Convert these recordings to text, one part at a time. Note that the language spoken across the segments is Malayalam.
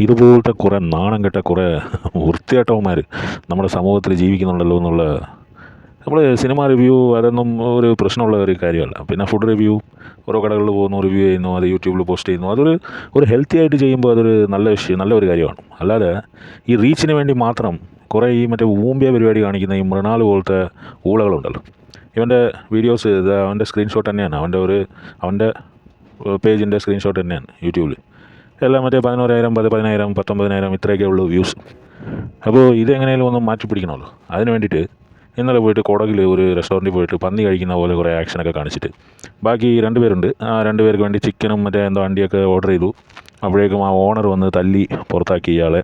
ഇതുപോലത്തെ കുറേ നാണം കെട്ട കുറേ വൃത്തികെട്ടവന്മാർ നമ്മുടെ സമൂഹത്തിൽ ജീവിക്കുന്നുണ്ടല്ലോ എന്നുള്ള. നമ്മൾ സിനിമ റിവ്യൂ അതൊന്നും ഒരു പ്രശ്നമുള്ള ഒരു കാര്യമല്ല. പിന്നെ ഫുഡ് റിവ്യൂ, ഓരോ കടകളിൽ പോകുന്നു, റിവ്യൂ ചെയ്യുന്നു, അത് യൂട്യൂബിൽ പോസ്റ്റ് ചെയ്യുന്നു. ഒരു ഹെൽത്തി ആയിട്ട് ചെയ്യുമ്പോൾ അതൊരു നല്ല വിഷയം, നല്ലൊരു കാര്യമാണ്. അല്ലാതെ ഈ റീച്ചിന് വേണ്ടി മാത്രം കുറേ ഈ മറ്റേ ഊമ്പിയ പരിപാടി കാണിക്കുന്ന ഈ മൃണാൾ പോലത്തെ ഊളകളുണ്ടല്ലോ. ഇവൻ്റെ വീഡിയോസ് ഇത് അവൻ്റെ സ്ക്രീൻഷോട്ട് തന്നെയാണ്, അവൻ്റെ പേജിൻ്റെ സ്ക്രീൻഷോട്ട് തന്നെയാണ് യൂട്യൂബിൽ. എല്ലാം മറ്റേ 11,000, 10,000, 19,000 ഇത്രയൊക്കെ ഉള്ളൂ വ്യൂസ്. അപ്പോൾ ഇതെങ്ങനെയും ഒന്ന് മാറ്റി പിടിക്കണമല്ലോ. അതിന് വേണ്ടിയിട്ട് ഇന്നലെ പോയിട്ട് കുടകിൽ ഒരു റെസ്റ്റോറൻറ്റിൽ പോയിട്ട് പന്നി കഴിക്കുന്ന പോലെ കുറേ ആക്ഷനൊക്കെ കാണിച്ചിട്ട്, ബാക്കി 2 പേരുണ്ട്, ആ 2 പേർക്ക് വേണ്ടി ചിക്കനും മറ്റേ എന്തോ അണ്ടിയൊക്കെ ഓർഡർ ചെയ്തു. അപ്പോഴേക്കും ആ ഓണർ വന്ന് തല്ലി പുറത്താക്കി ഇയാളെ.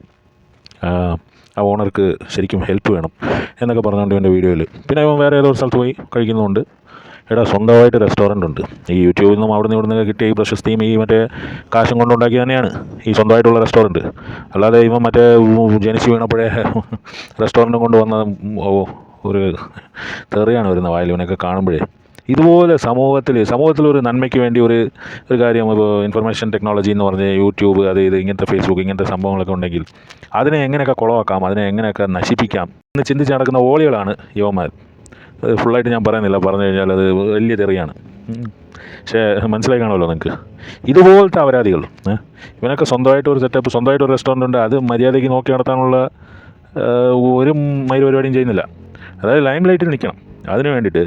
ആ ഓണർക്ക് ശരിക്കും ഹെൽപ്പ് വേണം എന്നൊക്കെ പറഞ്ഞുകൊണ്ട് ഇവൻ്റെ വീഡിയോയിൽ. പിന്നെ ഇവൻ വേറെ ഏതോ സ്ഥലത്ത് പോയി കഴിക്കുന്നുണ്ട്. എടാ, സ്വന്തമായിട്ട് റെസ്റ്റോറൻ്റ് ഉണ്ട്. ഈ യൂട്യൂബിൽ നിന്നും അവിടെ നിന്ന് ഇവിടെ നിന്നൊക്കെ കിട്ടിയ ഈ പ്രശസ്തിയും ഈ മറ്റേ കാശും കൊണ്ടുണ്ടാക്കി തന്നെയാണ് ഈ സ്വന്തമായിട്ടുള്ള റെസ്റ്റോറൻറ്റ്. അല്ലാതെ ഇവൻ മറ്റേ ജനിച്ച് വീണപ്പോഴേ റെസ്റ്റോറൻറ്റും കൊണ്ട് വന്ന ഒരു തെറിയാണ് വരുന്ന വായിൽ ഇവനൊക്കെ കാണുമ്പോഴേ. ഇതുപോലെ സമൂഹത്തിലൊരു നന്മയ്ക്ക് വേണ്ടി ഒരു കാര്യം, ഇപ്പോൾ ഇൻഫർമേഷൻ ടെക്നോളജി എന്ന് പറഞ്ഞ് യൂട്യൂബ്, അത് ഇത് ഇങ്ങനത്തെ ഫേസ്ബുക്ക്, ഇങ്ങനത്തെ സംഭവങ്ങളൊക്കെ ഉണ്ടെങ്കിൽ അതിനെ എങ്ങനെയൊക്കെ കുളമാക്കാം, അതിനെ എങ്ങനെയൊക്കെ നശിപ്പിക്കാം എന്ന് ചിന്തിച്ച് നടക്കുന്ന ഓളികളാണ് യുവന്മാർ. അത് ഫുള്ളായിട്ട് ഞാൻ പറയുന്നില്ല, പറഞ്ഞു കഴിഞ്ഞാൽ അത് വലിയ തെറിയാണ്. പക്ഷേ മനസ്സിലായി കാണുമല്ലോ നിങ്ങൾക്ക്. ഇതുപോലത്തെ അപരാധികൾ, ഇവനൊക്കെ സ്വന്തമായിട്ട് ഒരു സെറ്റപ്പ്, സ്വന്തമായിട്ട് ഒരു റെസ്റ്റോറൻ്റ് ഉണ്ട്, അത് മര്യാദയ്ക്ക് നോക്കി നടത്താനുള്ള ഒരു മൈര് പരിപാടിയും ചെയ്യുന്നില്ല. അതായത് ലൈം ലൈറ്റിൽ നിൽക്കണം. അതിന് വേണ്ടിയിട്ട്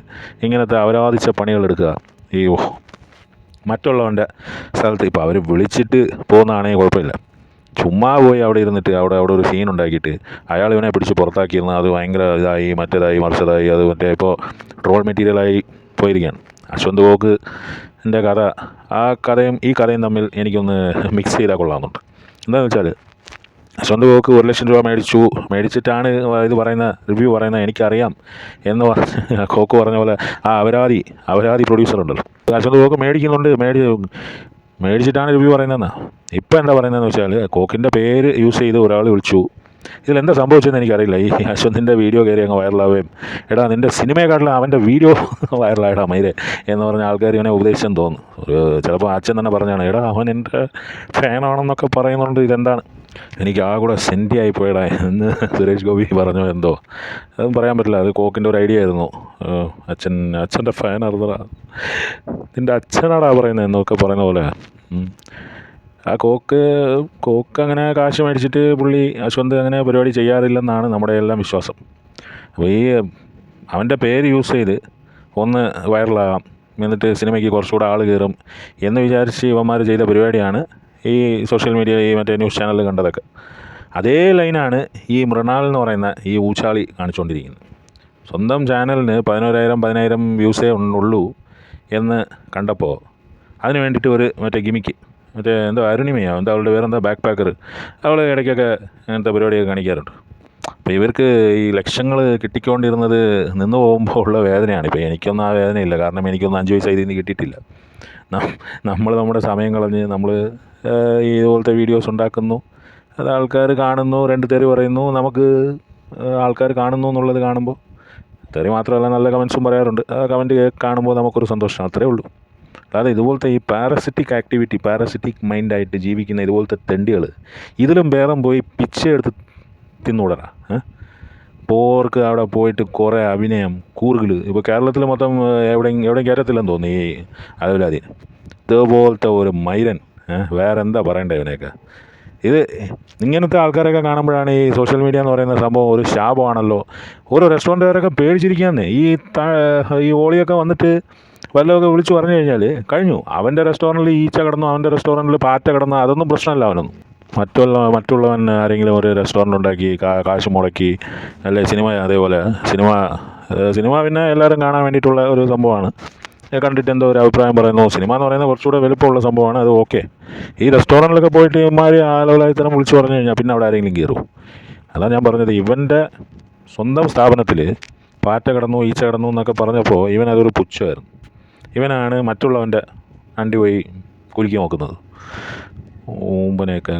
ഇങ്ങനത്തെ അപരാധിച്ച പണികളെടുക്കുക. ഈ മറ്റുള്ളവൻ്റെ സ്ഥലത്ത് ഇപ്പോൾ അവർ വിളിച്ചിട്ട് പോകുന്നതാണെങ്കിൽ കുഴപ്പമില്ല. ചുമ്മാ പോയി അവിടെ ഇരുന്നിട്ട് അവിടെ ഒരു സീൻ ഉണ്ടാക്കിയിട്ട് അയാൾ ഇവനെ പിടിച്ച് പുറത്താക്കിയിരുന്നു. അത് ഭയങ്കര ഇതായി, മറ്റേതായി, മറിച്ചതായി, അത് മറ്റേ ഇപ്പോൾ ട്രോൾ മെറ്റീരിയലായി പോയിരിക്കുകയാണ്. അശ്വന്ത് ഗോക്കിൻ്റെ കഥ, ആ കഥയും ഈ കഥയും തമ്മിൽ എനിക്കൊന്ന് മിക്സ് ചെയ്താൽ കൊള്ളാമെന്നുണ്ട്. എന്താണെന്ന് വെച്ചാൽ, അശ്വന്ത് ഗോക്ക് 1,00,000 രൂപ മേടിച്ചിട്ടാണ് ഇത് പറയുന്ന റിവ്യൂ പറയുന്നത് എനിക്കറിയാം എന്ന് പറഞ്ഞ് കോക്ക് പറഞ്ഞ പോലെ ആ അപരാധി പ്രൊഡ്യൂസർ ഉണ്ടല്ലോ, അശ്വന്ത് ഗോക്ക് മേടിച്ചിട്ടാണ് റിവ്യൂ പറയുന്നതെന്നാണ്. ഇപ്പോൾ എന്താ പറയുന്നതെന്ന് വെച്ചാൽ, കോക്കിൻ്റെ പേര് യൂസ് ചെയ്ത് ഒരാൾ വിളിച്ചു. ഇതിലെന്താ സംഭവിച്ചതെന്ന് എനിക്കറിയില്ല. ഈ അശ്വന്തിൻ്റെ വീഡിയോ കയറി അങ്ങ് വൈറലാവുകയും, എടാ നിൻ്റെ സിനിമയെക്കാട്ടിലും അവൻ്റെ വീഡിയോ വൈറലായിടാ മൈരെ എന്ന് പറഞ്ഞ ആൾക്കാർ ഇവനെ ഉപദേശിച്ചെന്ന് തോന്നുന്നു. ചിലപ്പോൾ അച്ഛൻ തന്നെ പറഞ്ഞാണ്, എടാ അവൻ എൻ്റെ ഫാനാണെന്നൊക്കെ പറയുന്നുണ്ട്, ഇതെന്താണ്. എനിക്ക് ആ കൂടെ സെൻറ്റി ആയിപ്പോയടാ എന്ന് സുരേഷ് ഗോപി പറഞ്ഞോ എന്തോ. അതൊന്നും പറയാൻ പറ്റില്ല, അത് കോക്കിൻ്റെ ഒരു ഐഡിയ ആയിരുന്നു. അച്ഛൻ്റെ ഫാൻ അറിഞ്ഞടാ, നിൻ്റെ അച്ഛനാടാ പറയുന്നത് എന്നൊക്കെ പറയുന്ന പോലെ. ആ കോക്ക് അങ്ങനെ കാശ് മേടിച്ചിട്ട് പുള്ളി അശ്വന്ത് അങ്ങനെ പരിപാടി ചെയ്യാറില്ലെന്നാണ് നമ്മുടെ എല്ലാം വിശ്വാസം. അപ്പോൾ ഈ അവൻ്റെ പേര് യൂസ് ചെയ്ത് ഒന്ന് വൈറലാകാം, എന്നിട്ട് സിനിമയ്ക്ക് കുറച്ചുകൂടെ ആൾ കയറും എന്ന് വിചാരിച്ച് ഇവന്മാർ ചെയ്ത പരിപാടിയാണ് ഈ സോഷ്യൽ മീഡിയ, ഈ മറ്റേ ന്യൂസ് ചാനലിൽ കണ്ടതൊക്കെ. അതേ ലൈനാണ് ഈ മൃണാൾ എന്ന് പറയുന്ന ഈ ഊച്ചാളി കാണിച്ചുകൊണ്ടിരിക്കുന്നത്. സ്വന്തം ചാനലിന് 11,000 വ്യൂസേ ഉള്ളൂ എന്ന് കണ്ടപ്പോൾ അതിന് വേണ്ടിയിട്ട് ഒരു മറ്റേ ഗിമിക്ക്, മറ്റേ എന്തോ അരുണിമയോ എന്താ അവളുടെ പേരെന്താ, ബാക്ക് പാക്കർ, അവൾ ഇടയ്ക്കൊക്കെ അങ്ങനത്തെ പരിപാടിയൊക്കെ കാണിക്കാറുണ്ട്. അപ്പോൾ ഇവർക്ക് ഈ ലക്ഷങ്ങൾ കിട്ടിക്കൊണ്ടിരുന്നത് നിന്ന് പോകുമ്പോൾ ഉള്ള വേദനയാണ്. ഇപ്പോൾ എനിക്കൊന്നും ആ വേദനയില്ല, കാരണം എനിക്കൊന്നും 5 പൈസ ഇതിൽ നിന്ന് കിട്ടിയിട്ടില്ല. നമ്മൾ നമ്മുടെ സമയം കളഞ്ഞ് നമ്മൾ ഇതുപോലത്തെ വീഡിയോസ് ഉണ്ടാക്കുന്നു, അത് ആൾക്കാർ കാണുന്നു, 2 തെറി പറയുന്നു, നമുക്ക് ആൾക്കാർ കാണുന്നു എന്നുള്ളത് കാണുമ്പോൾ, തെറി മാത്രമല്ല നല്ല കമൻസും പറയാറുണ്ട്, ആ കമൻറ്റ് കാണുമ്പോൾ നമുക്കൊരു സന്തോഷം, അത്രേ ഉള്ളൂ. അതായത് ഇതുപോലത്തെ ഈ പാരസിറ്റിക് മൈൻഡായിട്ട് ജീവിക്കുന്ന ഇതുപോലത്തെ തെണ്ടികൾ, ഇതിലും ഭേദം പോയി പിച്ച എടുത്ത് തിന്നൂടറാ. പോർക്ക് അവിടെ പോയിട്ട് കുറേ അഭിനയം കൂറുകൾ. ഇപ്പോൾ കേരളത്തിൽ മൊത്തം എവിടെയും കയറ്റത്തില്ലെന്ന് തോന്നി ഈ അലവലാതി. ഇതുപോലത്തെ ഒരു മൈരൻ, വേറെ എന്താ പറയണ്ടേ ഇവനെയൊക്കെ. ഇങ്ങനത്തെ ആൾക്കാരൊക്കെ കാണുമ്പോഴാണ് ഈ സോഷ്യൽ മീഡിയ എന്ന് പറയുന്ന സംഭവം ഒരു ശാപമാണല്ലോ. ഓരോ റെസ്റ്റോറൻറ്റുകാരൊക്കെ പേടിച്ചിരിക്കുകയെന്നേ. ഈ ഓളിയൊക്കെ വന്നിട്ട് വല്ലതൊക്കെ വിളിച്ച് പറഞ്ഞു കഴിഞ്ഞാൽ കഴിഞ്ഞു. അവൻ്റെ റെസ്റ്റോറൻറ്റിൽ ഈച്ച കിടന്നു, അവൻ്റെ റെസ്റ്റോറൻറ്റിൽ പാറ്റ കിടന്നു, അതൊന്നും പ്രശ്നമല്ല അവനൊന്നും. മറ്റുള്ളവൻ ആരെങ്കിലും ഒരു റെസ്റ്റോറൻറ്റ് ഉണ്ടാക്കി കാശ് മുടക്കി, അല്ലെ അതേപോലെ സിനിമ പിന്നെ എല്ലാവരും കാണാൻ വേണ്ടിയിട്ടുള്ള ഒരു സംഭവമാണ്. കണ്ടിട്ട് എന്തോ ഒരു അഭിപ്രായം പറയുന്നു. സിനിമ എന്ന് പറയുന്നത് കുറച്ചുകൂടെ വലുപ്പമുള്ള സംഭവമാണ്, അത് ഓക്കെ. ഈ റെസ്റ്റോറൻറ്റിലൊക്കെ പോയിട്ട് ഇവന്മാർ ആലോചിത്തരം വിളിച്ച് പറഞ്ഞു കഴിഞ്ഞാൽ പിന്നെ അവിടെ ആരെങ്കിലും കയറും. അതാണ് ഞാൻ പറഞ്ഞത്, ഇവൻ്റെ സ്വന്തം സ്ഥാപനത്തിൽ പാറ്റ കിടന്നു, ഈച്ച കിടന്നു എന്നൊക്കെ പറഞ്ഞപ്പോൾ ഇവനതൊരു പുച്ഛമായിരുന്നു. ഇവനാണ് മറ്റുള്ളവൻ്റെ അണ്ടി പോയി കുലുക്കി നോക്കുന്നത്. ഊമ്പനെയൊക്കെ